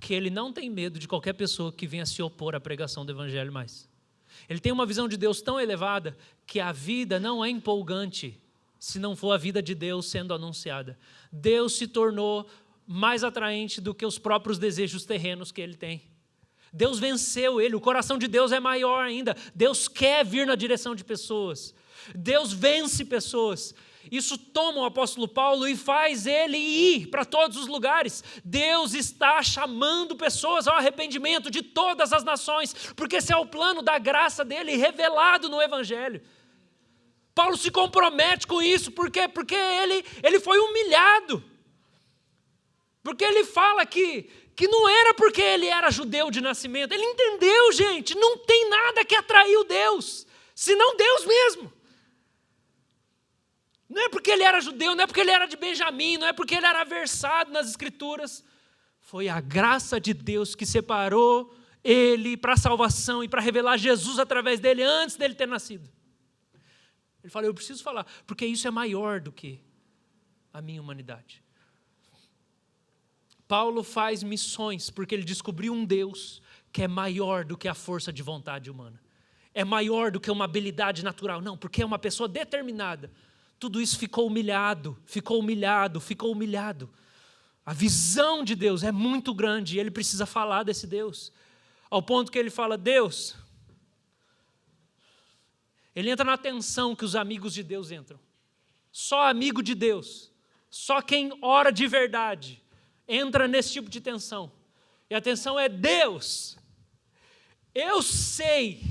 que ele não tem medo de qualquer pessoa que venha se opor à pregação do evangelho mais. Ele tem uma visão de Deus tão elevada que a vida não é empolgante se não for a vida de Deus sendo anunciada. Deus se tornou mais atraente do que os próprios desejos terrenos que ele tem. Deus venceu ele, o coração de Deus é maior ainda. Deus quer vir na direção de pessoas. Deus vence pessoas. Isso toma o apóstolo Paulo e faz ele ir para todos os lugares. Deus está chamando pessoas ao arrependimento de todas as nações, porque esse é o plano da graça dele revelado no Evangelho. Paulo se compromete com isso, por quê? Porque ele foi humilhado. Porque ele fala que não era porque ele era judeu de nascimento. Ele entendeu, gente, não tem nada que atraiu Deus, senão Deus mesmo. Não é porque ele era judeu, não é porque ele era de Benjamim, não é porque ele era versado nas Escrituras. Foi a graça de Deus que separou ele para a salvação e para revelar Jesus através dele antes dele ter nascido. Ele fala, eu preciso falar, porque isso é maior do que a minha humanidade. Paulo faz missões porque ele descobriu um Deus que é maior do que a força de vontade humana. É maior do que uma habilidade natural. Não, porque é uma pessoa determinada. Tudo isso ficou humilhado, ficou humilhado, ficou humilhado. A visão de Deus é muito grande e ele precisa falar desse Deus. Ao ponto que ele fala, Deus... Ele entra na tensão que os amigos de Deus entram. Só amigo de Deus Só quem ora de verdade entra nesse tipo de tensão. E a tensão é: Deus, eu sei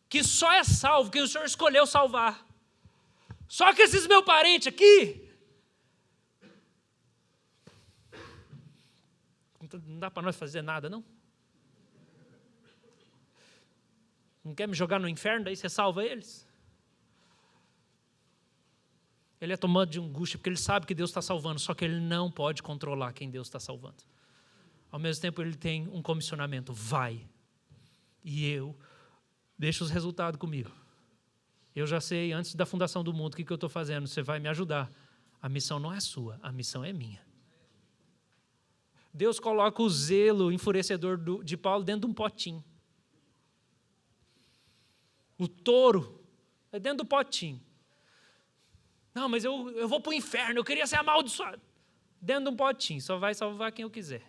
que só é salvo quem o Senhor escolheu salvar. Só que esses meus parentes aqui, não dá para nós fazer nada, não? Não quer me jogar no inferno, daí você salva eles? Ele é tomado de angústia, porque ele sabe que Deus está salvando, só que ele não pode controlar quem Deus está salvando. Ao mesmo tempo, ele tem um comissionamento: vai, e eu deixo os resultados comigo. Eu já sei, antes da fundação do mundo, o que eu estou fazendo, você vai me ajudar. A missão não é sua, a missão é minha. Deus coloca o zelo enfurecedor de Paulo dentro de um potinho. O touro é dentro do potinho. Não, mas eu vou para o inferno, eu queria ser amaldiçoado. Dentro de um potinho, só vai salvar quem eu quiser.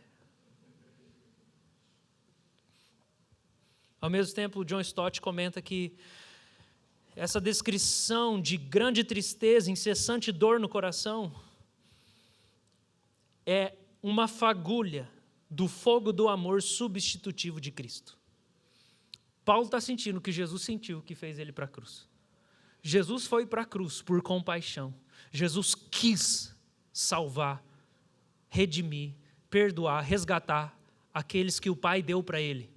Ao mesmo tempo, o John Stott comenta que essa descrição de grande tristeza, incessante dor no coração, é uma fagulha do fogo do amor substitutivo de Cristo. Paulo está sentindo o que Jesus sentiu, que fez ele para a cruz. Jesus foi para a cruz por compaixão. Jesus quis salvar, redimir, perdoar, resgatar aqueles que o Pai deu para ele.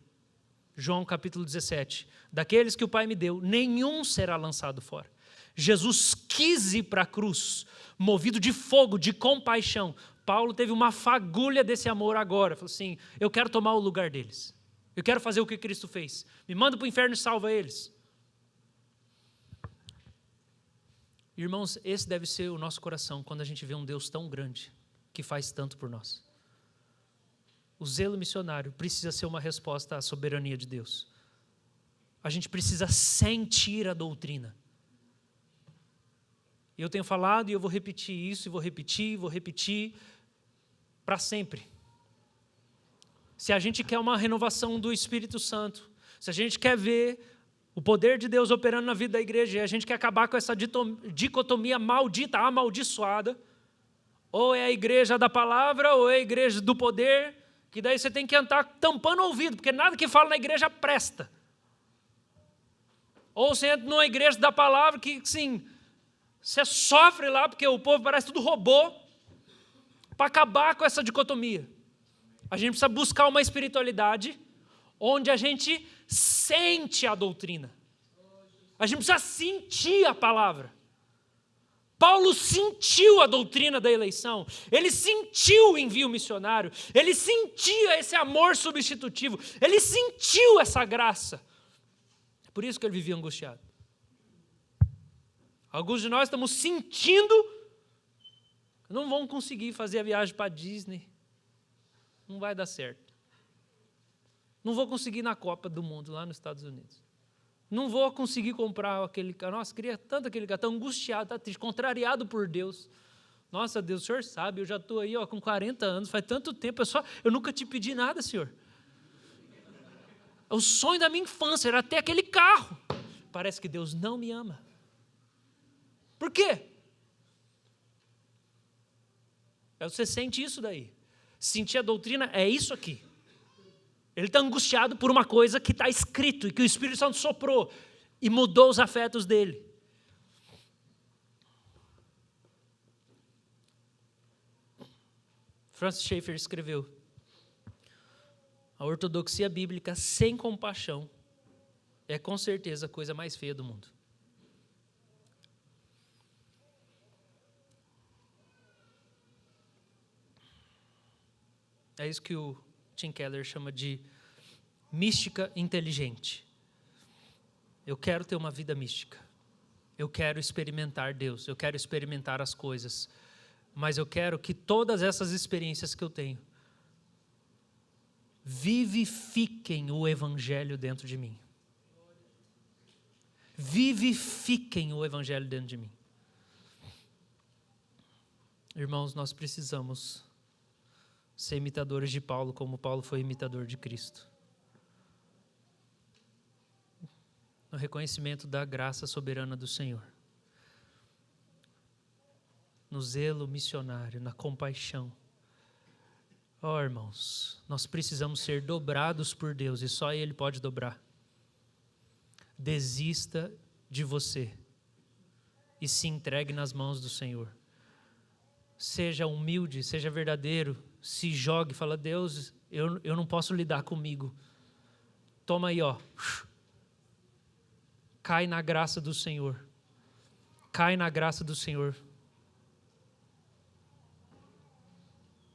João capítulo 17. Daqueles que o Pai me deu, nenhum será lançado fora. Jesus quis ir para a cruz, movido de fogo, de compaixão. Paulo teve uma fagulha desse amor agora. Falou assim: eu quero tomar o lugar deles. Eu quero fazer o que Cristo fez. Me manda para o inferno e salva eles. Irmãos, esse deve ser o nosso coração quando a gente vê um Deus tão grande, que faz tanto por nós. O zelo missionário precisa ser uma resposta à soberania de Deus. A gente precisa sentir a doutrina. Eu tenho falado e eu vou repetir isso, e vou repetir para sempre. Se a gente quer uma renovação do Espírito Santo, se a gente quer ver o poder de Deus operando na vida da igreja, e a gente quer acabar com essa dicotomia maldita, amaldiçoada, ou é a igreja da palavra, ou é a igreja do poder, que daí você tem que andar tampando o ouvido, porque nada que fala na igreja presta. Ou você entra numa igreja da palavra que, sim, você sofre lá, porque o povo parece tudo robô, para acabar com essa dicotomia. A gente precisa buscar uma espiritualidade onde a gente sente a doutrina. A gente precisa sentir a palavra. Paulo sentiu a doutrina da eleição, ele sentiu o envio missionário, ele sentia esse amor substitutivo, ele sentiu essa graça. É por isso que ele vivia angustiado. Alguns de nós estamos sentindo que não vão conseguir fazer a viagem para a Disney. Não vai dar certo. Não vou conseguir ir na Copa do Mundo, lá nos Estados Unidos. Não vou conseguir comprar aquele carro. Nossa, queria tanto aquele carro. Estou angustiado, está triste, contrariado por Deus. Nossa, Deus, o Senhor sabe, eu já estou aí com 40 anos, faz tanto tempo, eu nunca te pedi nada, Senhor. O sonho da minha infância era ter aquele carro. Parece que Deus não me ama. Por quê? Você sente isso daí. Sentir a doutrina é isso aqui. Ele está angustiado por uma coisa que está escrito e que o Espírito Santo soprou e mudou os afetos dele. Francis Schaeffer escreveu: a ortodoxia bíblica sem compaixão é com certeza a coisa mais feia do mundo. É isso que o Tim Keller chama de mística inteligente. Eu quero ter uma vida mística. Eu quero experimentar Deus, eu quero experimentar as coisas. Mas eu quero que todas essas experiências que eu tenho vivifiquem o Evangelho dentro de mim. Vivifiquem o Evangelho dentro de mim. Irmãos, nós precisamos ser imitadores de Paulo, como Paulo foi imitador de Cristo. No reconhecimento da graça soberana do Senhor. no zelo missionário, na compaixão. Ó, irmãos, nós precisamos ser dobrados por Deus e só Ele pode dobrar. Desista de você e se entregue nas mãos do Senhor. Seja humilde, seja verdadeiro, se jogue, fala, Deus, eu não posso lidar comigo. Toma aí, ó. Cai na graça do Senhor. Cai na graça do Senhor.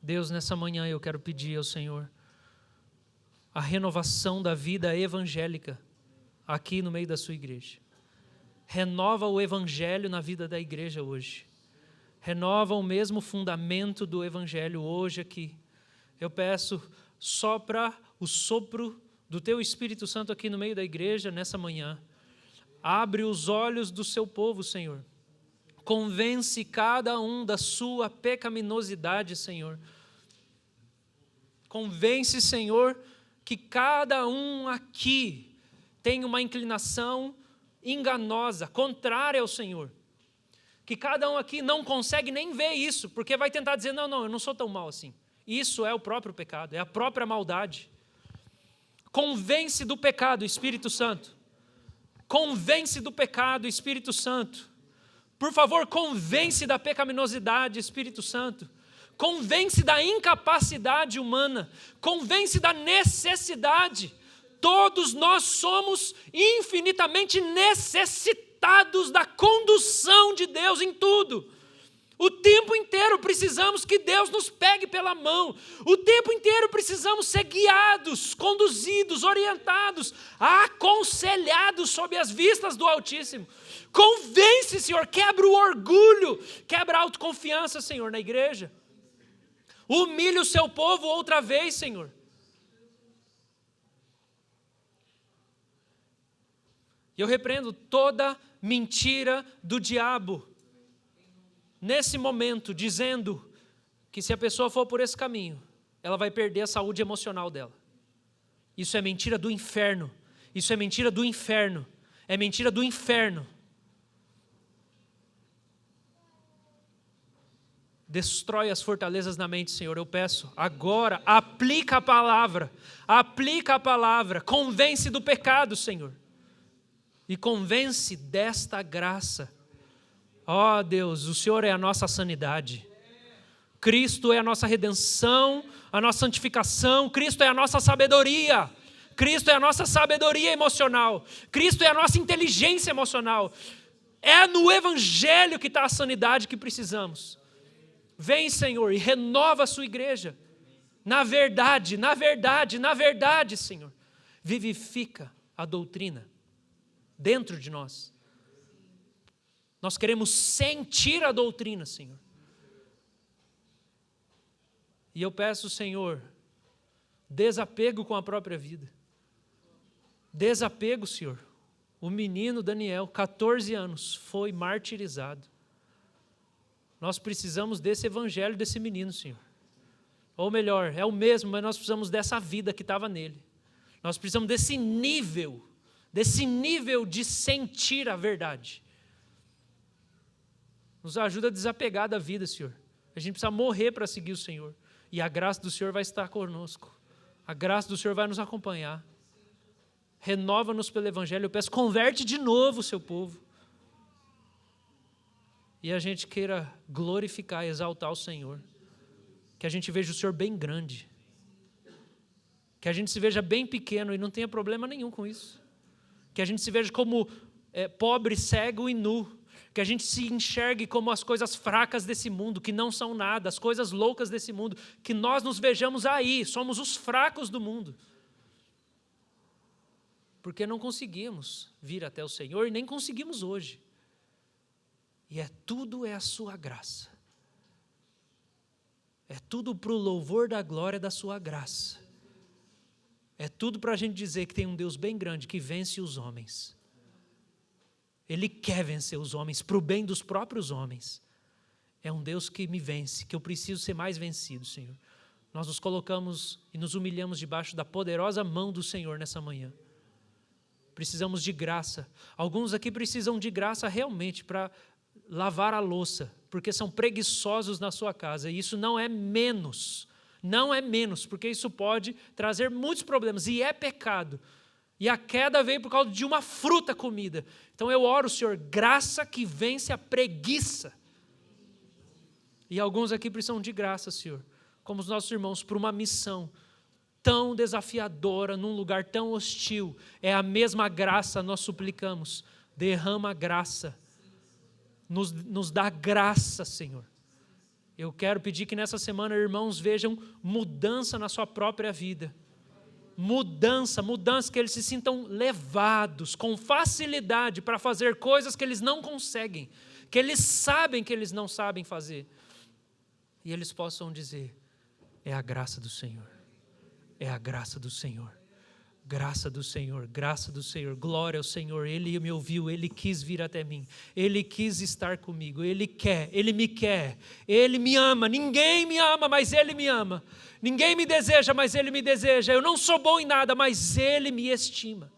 Deus, nessa manhã eu quero pedir ao Senhor a renovação da vida evangélica aqui no meio da sua igreja. Renova o evangelho na vida da igreja hoje. Renova o mesmo fundamento do evangelho hoje aqui. Eu peço, sopra o sopro do teu Espírito Santo aqui no meio da igreja nessa manhã. Abre os olhos do seu povo, Senhor. Convence cada um da sua pecaminosidade, Senhor. Convence, Senhor, que cada um aqui tem uma inclinação enganosa, contrária ao Senhor. Que cada um aqui não consegue nem ver isso, porque vai tentar dizer, não, eu não sou tão mal assim. Isso é o próprio pecado, é a própria maldade. Convence do pecado, Espírito Santo. Convence do pecado, Espírito Santo. Por favor, convence da pecaminosidade, Espírito Santo. Convence da incapacidade humana. Convence da necessidade. Todos nós somos infinitamente necessitados da condução de Deus em tudo. O tempo inteiro precisamos que Deus nos pegue pela mão. O tempo inteiro precisamos ser guiados, conduzidos, orientados, aconselhados sob as vistas do Altíssimo. Convence, Senhor, quebra o orgulho, quebra a autoconfiança, Senhor, na igreja. Humilha o seu povo outra vez, Senhor. E eu repreendo toda mentira do diabo nesse momento, dizendo que se a pessoa for por esse caminho, ela vai perder a saúde emocional dela. Isso é mentira do inferno. Isso é mentira do inferno. É mentira do inferno. Destrói as fortalezas na mente, Senhor, eu peço. Agora, aplica a palavra. Aplica a palavra. Convence do pecado, Senhor. E convence desta graça. Ó Deus, o Senhor é a nossa sanidade. Cristo é a nossa redenção, a nossa santificação. Cristo é a nossa sabedoria. Cristo é a nossa sabedoria emocional. Cristo é a nossa inteligência emocional. É no Evangelho que está a sanidade que precisamos. Vem, Senhor, e renova a sua igreja. Na verdade, Senhor. Vivifica a doutrina dentro de nós. Nós queremos sentir a doutrina, Senhor. E eu peço, Senhor, desapego com a própria vida. Desapego, Senhor. O menino Daniel, 14 anos, foi martirizado. Nós precisamos desse evangelho desse menino, Senhor. Ou melhor, é o mesmo, mas nós precisamos dessa vida que estava nele. Nós precisamos desse nível de sentir a verdade. Nos ajuda a desapegar da vida, Senhor. A gente precisa morrer para seguir o Senhor. E a graça do Senhor vai estar conosco. A graça do Senhor vai nos acompanhar. Renova-nos pelo Evangelho. Eu peço, converte de novo o seu povo. E a gente queira glorificar, exaltar o Senhor. Que a gente veja o Senhor bem grande. Que a gente se veja bem pequeno e não tenha problema nenhum com isso. Que a gente se veja como pobre, cego e nu. Que a gente se enxergue como as coisas fracas desse mundo, que não são nada, as coisas loucas desse mundo, que nós nos vejamos aí, somos os fracos do mundo. Porque não conseguimos vir até o Senhor e nem conseguimos hoje. E tudo é a sua graça. É tudo para o louvor da glória da sua graça. É tudo para a gente dizer que tem um Deus bem grande que vence os homens. Ele quer vencer os homens para o bem dos próprios homens. É um Deus que me vence, que eu preciso ser mais vencido, Senhor. Nós nos colocamos e nos humilhamos debaixo da poderosa mão do Senhor nessa manhã. Precisamos de graça. Alguns aqui precisam de graça realmente para lavar a louça, porque são preguiçosos na sua casa. E isso não é menos, porque isso pode trazer muitos problemas, e é pecado. E a queda veio por causa de uma fruta comida. Então eu oro, Senhor, graça que vence a preguiça. E alguns aqui precisam de graça, Senhor, como os nossos irmãos, por uma missão tão desafiadora, num lugar tão hostil. É a mesma graça, nós suplicamos. Derrama graça. Nos dá graça, Senhor. Eu quero pedir que nessa semana, irmãos, vejam mudança na sua própria vida. Mudança, que eles se sintam levados com facilidade para fazer coisas que eles não conseguem, que eles sabem que eles não sabem fazer. E eles possam dizer, é a graça do Senhor, é a graça do Senhor. Graça do Senhor, graça do Senhor, glória ao Senhor. Ele me ouviu, Ele quis vir até mim, Ele quis estar comigo, Ele quer, Ele me quer, Ele me ama. Ninguém me ama, mas Ele me ama. Ninguém me deseja, mas Ele me deseja. Eu não sou bom em nada, mas Ele me estima.